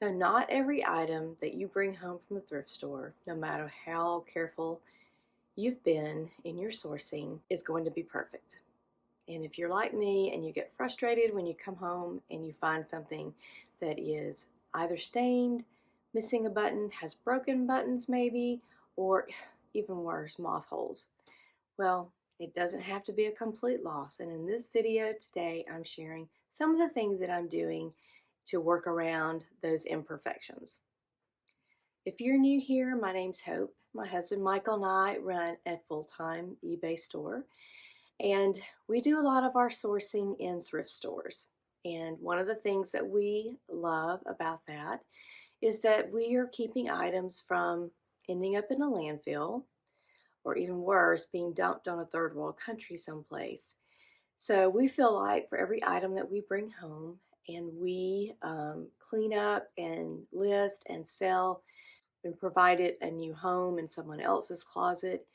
So not every item that you bring home from the thrift store, no matter how careful you've been in your sourcing, is going to be perfect. And if you're like me and you get frustrated when you come home and you find something that is either stained, missing a button, has broken buttons maybe, or even worse, moth holes, well, it doesn't have to be a complete loss. And in this video today, I'm sharing some of the things that I'm doing to work around those imperfections. If you're new here, my name's Hope. My husband Michael and I run a full-time eBay store, and we do a lot of our sourcing in thrift stores. And one of the things that we love about that is that we are keeping items from ending up in a landfill, or even worse, being dumped on a third world country someplace. So we feel like for every item that we bring home and we clean up and list and sell and provide it a new home in someone else's closet,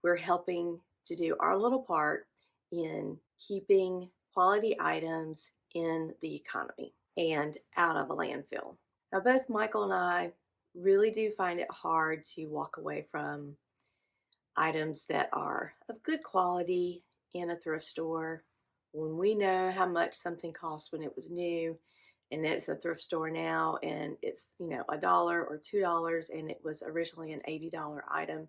we're helping to do our little part in keeping quality items in the economy and out of a landfill. Now, both Michael and I really do find it hard to walk away from items that are of good quality in a thrift store when we know how much something cost when it was new, and it's a thrift store now and it's $1 or $2 and it was originally an $80 item.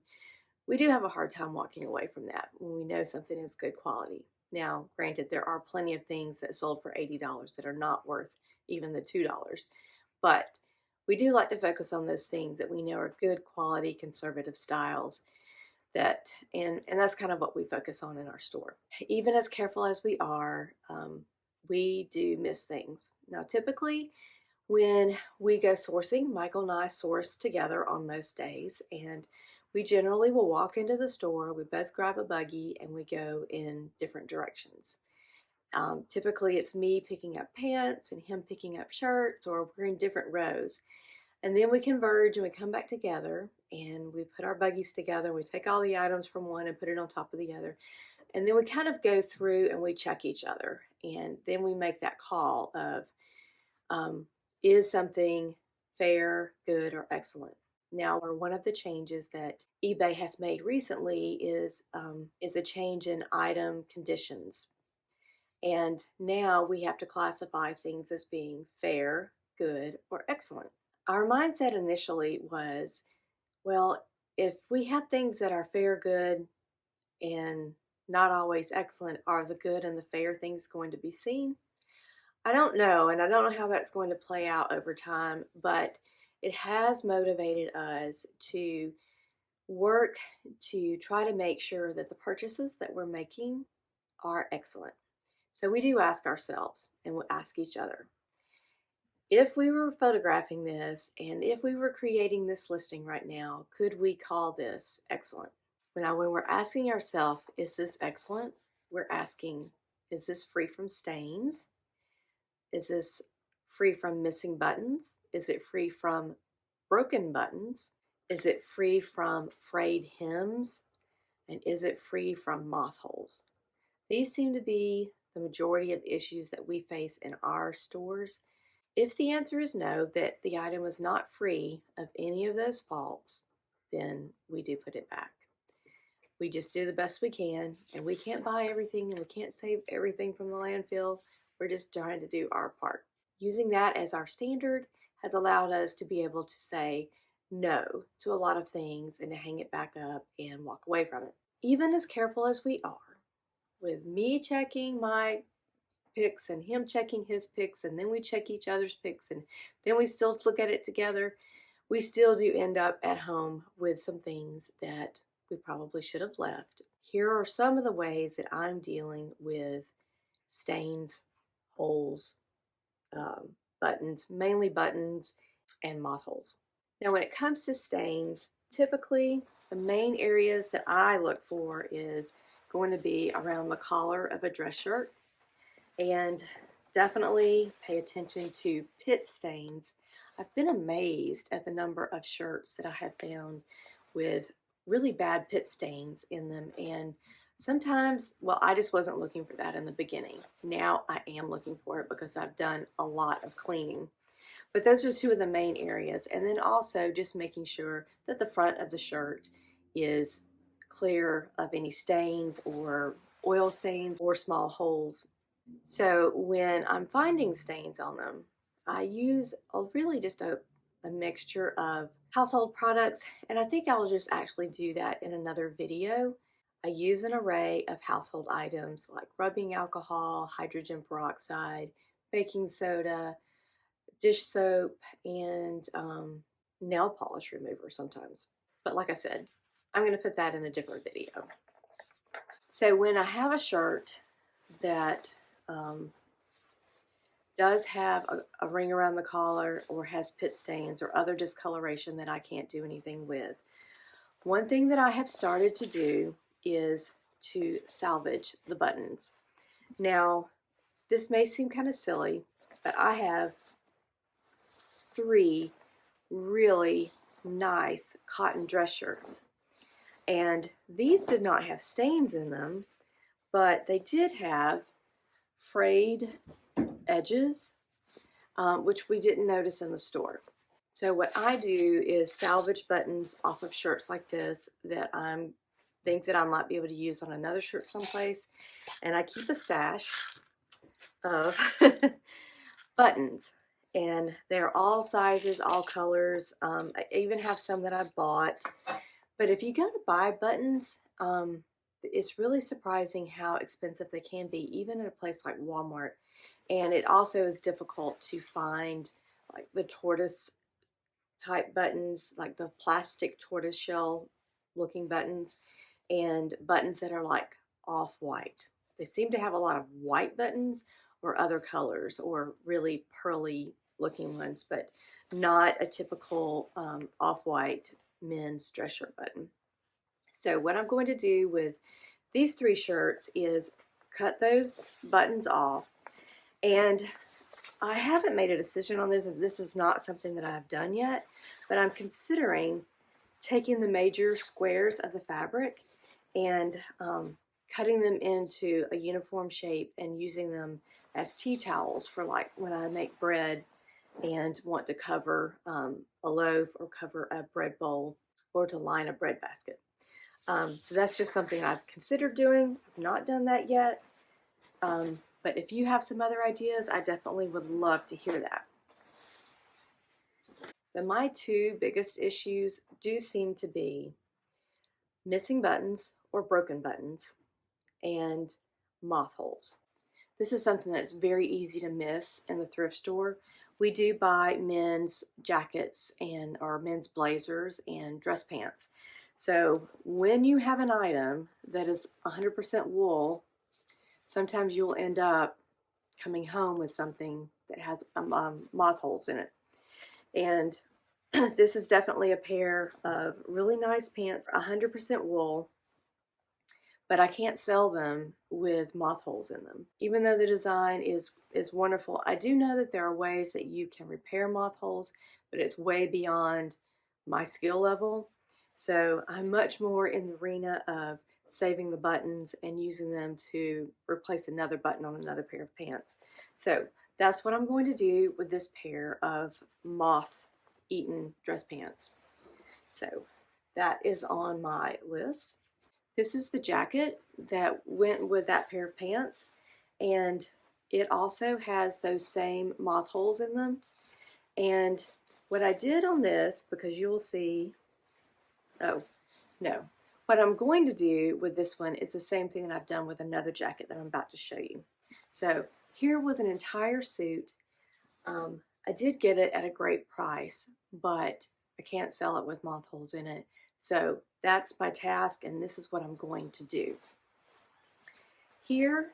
We do have a hard time walking away from that when we know something is good quality. Now, granted, there are plenty of things that sold for $80 that are not worth even the $2, but we do like to focus on those things that we know are good quality conservative styles, and that's kind of what we focus on in our store. Even as careful as we are, we do miss things. Now, typically when we go sourcing, Michael and I source together on most days, and we generally will walk into the store, we both grab a buggy, and we go in different directions. Typically it's me picking up pants and him picking up shirts, or we're in different rows. And then we converge and we come back together and we put our buggies together. We take all the items from one and put it on top of the other. And then we kind of go through and we check each other. And then we make that call of, is something fair, good, or excellent? Now, one of the changes that eBay has made recently is a change in item conditions. And now we have to classify things as being fair, good, or excellent. Our mindset initially was, well, if we have things that are fair, good, and not always excellent, are the good and the fair things going to be seen? I don't know, and I don't know how that's going to play out over time, but it has motivated us to work to try to make sure that the purchases that we're making are excellent. So we do ask ourselves, and we ask each other, if we were photographing this and if we were creating this listing right now, could we call this excellent? Now, when we're asking ourselves, is this excellent? We're asking, is this free from stains? Is this free from missing buttons? Is it free from broken buttons? Is it free from frayed hems? And is it free from moth holes? These seem to be the majority of the issues that we face in our stores. If the answer is no, that the item is not free of any of those faults, then we do put it back. We just do the best we can, and we can't buy everything and we can't save everything from the landfill. We're just trying to do our part. Using that as our standard has allowed us to be able to say no to a lot of things and to hang it back up and walk away from it. Even as careful as we are, with me checking my picks and him checking his picks, and then we check each other's picks, and then we still look at it together, we still do end up at home with some things that we probably should have left. Here are some of the ways that I'm dealing with stains, holes, buttons, mainly buttons, and moth holes. Now, when it comes to stains, typically the main areas that I look for is going to be around the collar of a dress shirt, and definitely pay attention to pit stains. I've been amazed at the number of shirts that I have found with really bad pit stains in them, and sometimes, well, I just wasn't looking for that in the beginning. Now I am looking for it because I've done a lot of cleaning. But those are two of the main areas. And then also just making sure that the front of the shirt is clear of any stains or oil stains or small holes. So when I'm finding stains on them, I use really just a mixture of household products, and I think I'll just actually do that in another video. I use an array of household items like rubbing alcohol, hydrogen peroxide, baking soda, dish soap, and nail polish remover sometimes. But like I said, I'm going to put that in a different video. So when I have a shirt that does have a ring around the collar or has pit stains or other discoloration that I can't do anything with, one thing that I have started to do is to salvage the buttons. Now, this may seem kind of silly, but I have 3 really nice cotton dress shirts. And these did not have stains in them, but they did have frayed edges, which we didn't notice in the store. So what I do is salvage buttons off of shirts like this that I think that I might be able to use on another shirt someplace, and I keep a stash of buttons, and they're all sizes, all colors. I even have some that I bought. But if you go to buy buttons, it's really surprising how expensive they can be, even at a place like Walmart. And it also is difficult to find like the tortoise type buttons, like the plastic tortoise shell looking buttons, and buttons that are like off-white. They seem to have a lot of white buttons or other colors or really pearly looking ones, but not a typical off-white men's dress shirt button. So what I'm going to do with these 3 shirts is cut those buttons off, and I haven't made a decision on this, and this is not something that I've done yet, but I'm considering taking the major squares of the fabric and cutting them into a uniform shape and using them as tea towels for like when I make bread and want to cover a loaf or cover a bread bowl or to line a bread basket. So that's just something I've considered doing. I've not done that yet. But if you have some other ideas, I definitely would love to hear that. So my 2 biggest issues do seem to be missing buttons or broken buttons and moth holes. This is something that's very easy to miss in the thrift store. We do buy men's jackets and or men's blazers and dress pants. So when you have an item that is 100% wool, sometimes you'll end up coming home with something that has moth holes in it. And this is definitely a pair of really nice pants, 100% wool, but I can't sell them with moth holes in them. Even though the design is wonderful, I do know that there are ways that you can repair moth holes, but it's way beyond my skill level. So I'm much more in the arena of saving the buttons and using them to replace another button on another pair of pants. So that's what I'm going to do with this pair of moth-eaten dress pants. So that is on my list. This is the jacket that went with that pair of pants, and it also has those same moth holes in them. And what I did on this, because you'll see, oh, no. What I'm going to do with this one is the same thing that I've done with another jacket that I'm about to show you. So here was an entire suit. I did get it at a great price, but I can't sell it with moth holes in it. So that's my task, and this is what I'm going to do. Here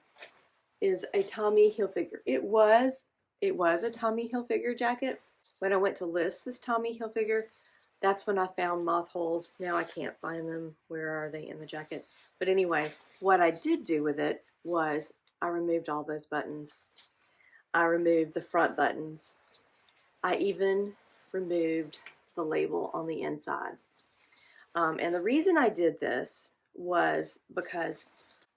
is a Tommy Hilfiger. It was a Tommy Hilfiger jacket. When I went to list this Tommy Hilfiger, that's when I found moth holes. Now I can't find them. Where are they in the jacket? But anyway, what I did do with it was I removed all those buttons. I removed the front buttons. I even removed the label on the inside. And the reason I did this was because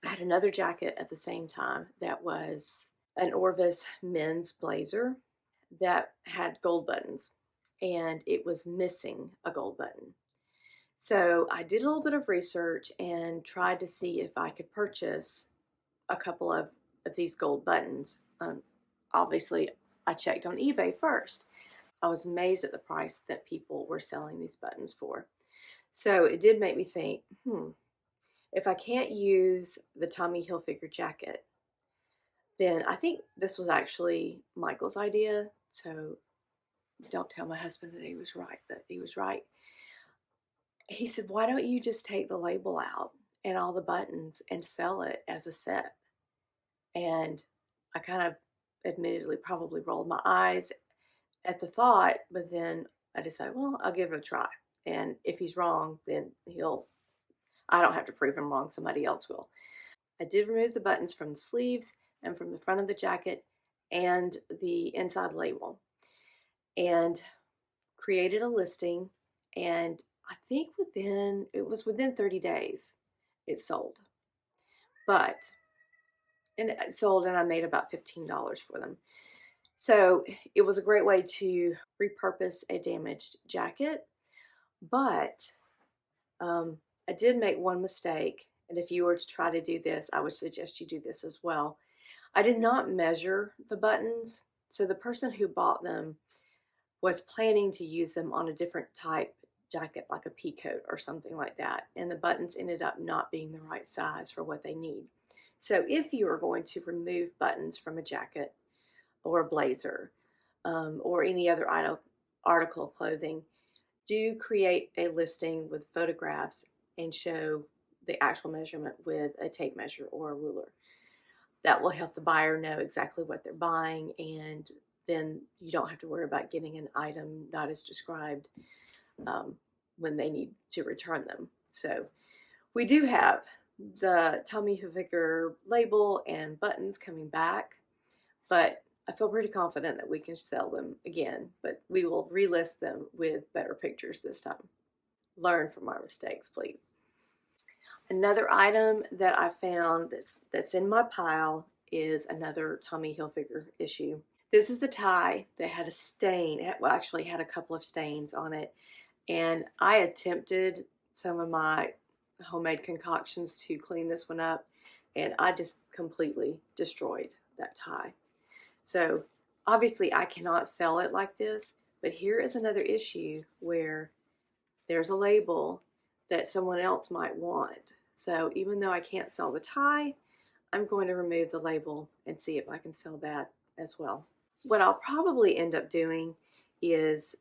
I had another jacket at the same time that was an Orvis men's blazer. that had gold buttons, and it was missing a gold button. So I did a little bit of research and tried to see if I could purchase a couple of these gold buttons. Obviously, I checked on eBay first. I was amazed at the price that people were selling these buttons for. So it did make me think, if I can't use the Tommy Hilfiger jacket, then I think this was actually Michael's idea. So don't tell my husband that he was right, but he was right. He said, why don't you just take the label out and all the buttons and sell it as a set? And I kind of admittedly probably rolled my eyes at the thought, but then I decided, well, I'll give it a try. And if he's wrong, then I don't have to prove him wrong, somebody else will. I did remove the buttons from the sleeves and from the front of the jacket and the inside label, and created a listing. And I think within 30 days it sold. And it sold, and I made about $15 for them. So it was a great way to repurpose a damaged jacket. But I did make one mistake, and if you were to try to do this, I would suggest you do this as well. I did not measure the buttons, so the person who bought them was planning to use them on a different type jacket, like a pea coat or something like that, and the buttons ended up not being the right size for what they need. So if you are going to remove buttons from a jacket or a blazer or any other article of clothing, do create a listing with photographs and show the actual measurement with a tape measure or a ruler. That will help the buyer know exactly what they're buying, and then you don't have to worry about getting an item not as described when they need to return them. So we do have the Tommy Hilfiger label and buttons coming back, but I feel pretty confident that we can sell them again, but we will relist them with better pictures this time. Learn from our mistakes, please. Another item that I found that's in my pile is another Tommy Hilfiger issue. This is the tie that had a stain. It actually had a couple of stains on it, and I attempted some of my homemade concoctions to clean this one up, and I just completely destroyed that tie. So obviously I cannot sell it like this, but here is another issue where there's a label that someone else might want. So even though I can't sell the tie, I'm going to remove the label and see if I can sell that as well. What I'll probably end up doing is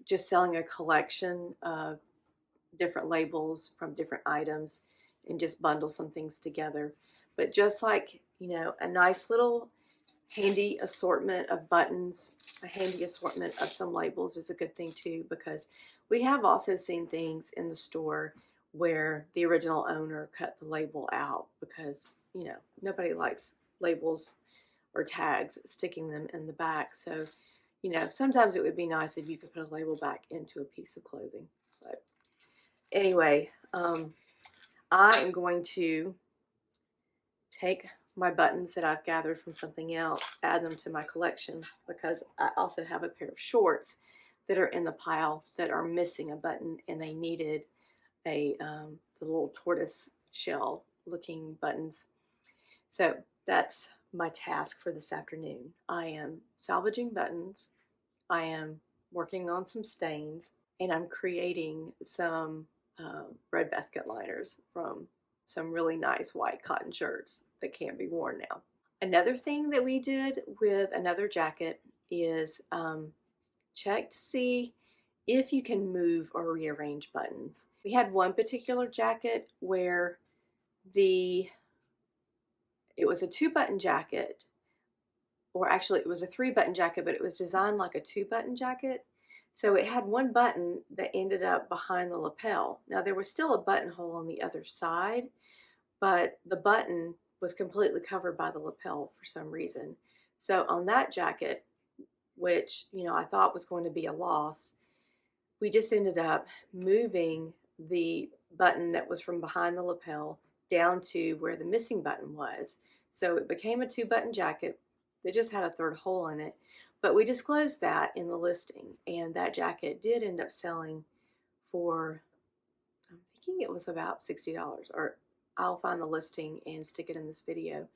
just selling a collection of different labels from different items and just bundle some things together. But just like, a nice little handy assortment of buttons, a handy assortment of some labels is a good thing too, because we have also seen things in the store where the original owner cut the label out because, nobody likes labels or tags sticking them in the back. So, sometimes it would be nice if you could put a label back into a piece of clothing. But anyway, I am going to take my buttons that I've gathered from something else, add them to my collection, because I also have a pair of shorts that are in the pile that are missing a button, and they needed the little tortoise shell looking buttons. So that's my task for this afternoon. I am salvaging buttons, I am working on some stains, and I'm creating some breadbasket liners from some really nice white cotton shirts that can't be worn now. Another thing that we did with another jacket is check to see if you can move or rearrange buttons. We had one particular jacket where it was a 2-button jacket, or actually it was a 3-button jacket, but it was designed like a 2-button jacket. So it had one button that ended up behind the lapel. Now there was still a buttonhole on the other side, but the button was completely covered by the lapel for some reason. So on that jacket, which I thought was going to be a loss, we just ended up moving the button that was from behind the lapel down to where the missing button was. So it became a 2-button jacket that just had a 3rd hole in it, But we disclosed that in the listing, and that jacket did end up selling for, I'm thinking it was about $60, or I'll find the listing and stick it in this video.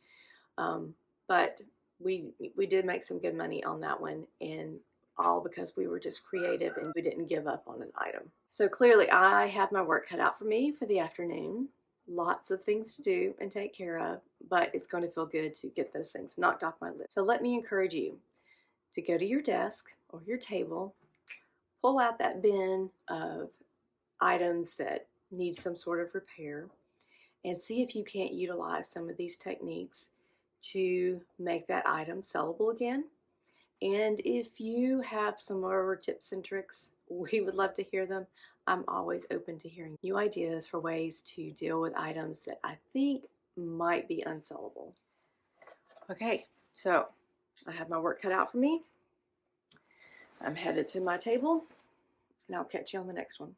But we did make some good money on that one, and all because we were just creative and we didn't give up on an item. So clearly I have my work cut out for me for the afternoon. Lots of things to do and take care of, but it's going to feel good to get those things knocked off my list. So let me encourage you to go to your desk or your table, pull out that bin of items that need some sort of repair, and see if you can't utilize some of these techniques to make that item sellable again. And if you have some more tips and tricks, we would love to hear them. I'm always open to hearing new ideas for ways to deal with items that I think might be unsellable. Okay, so I have my work cut out for me. I'm headed to my table, and I'll catch you on the next one.